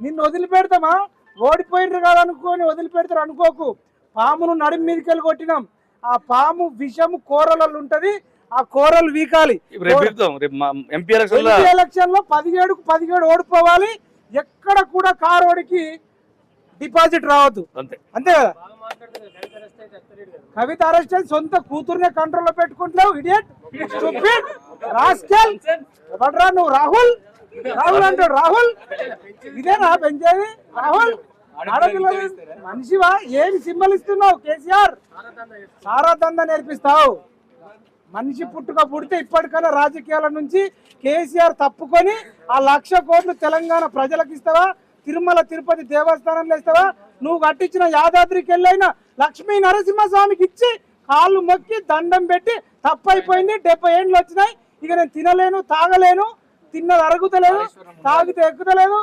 నిన్ను వదిలిపెడతామా? ఓడిపోయినరు కదా అనుకోని వదిలిపెడతారు అనుకోకు. పామును నడుము మీదకెళ్ళి కొట్టినాం. ఆ పాము విషము కోరలలో ఉంటది, ఆ కోరలు వీకాలి. ఎంపీ ఎలక్షన్ లో 17కు 17 ఓడిపోవాలి. ఎక్కడ కూడా కారోడికి డిపాజిట్ రావద్దు. అంతే కదా. కవిత అరెస్ట్ అయితే సొంత కూతురునే కంట్రోల్లో పెట్టుకుంటావు. Idiot, stupid, rascal. ఎవడ్రా నువ్వు? రాహుల్ అంటాడు. రాహుల్ ఇదేనా పెంచేది? రాహుల్ మనిషివా? ఏమి సింబల్ ఇస్తున్నావు? కేసీఆర్ సారా దందా నేర్పిస్తావు. మనిషి పుట్టుక పుడితే ఇప్పటికైనా రాజకీయాల నుంచి కేసీఆర్ తప్పుకొని ఆ 1,00,000 కోట్లు తెలంగాణ ప్రజలకు ఇస్తావా? తిరుమల తిరుపతి దేవస్థానంలో ఇస్తావా? నువ్వు కట్టించిన యాదాద్రికి వెళ్ళైనా లక్ష్మీ నరసింహస్వామికి ఇచ్చి కాళ్ళు మొక్కి దండం పెట్టి తప్పైపోయింది. 70 ఏళ్ళు వచ్చినాయి, ఇక నేను తినలేను, తాగలేను, తిన్నది అరుగుతలేదు, తాగితే ఎక్కుతలేదు.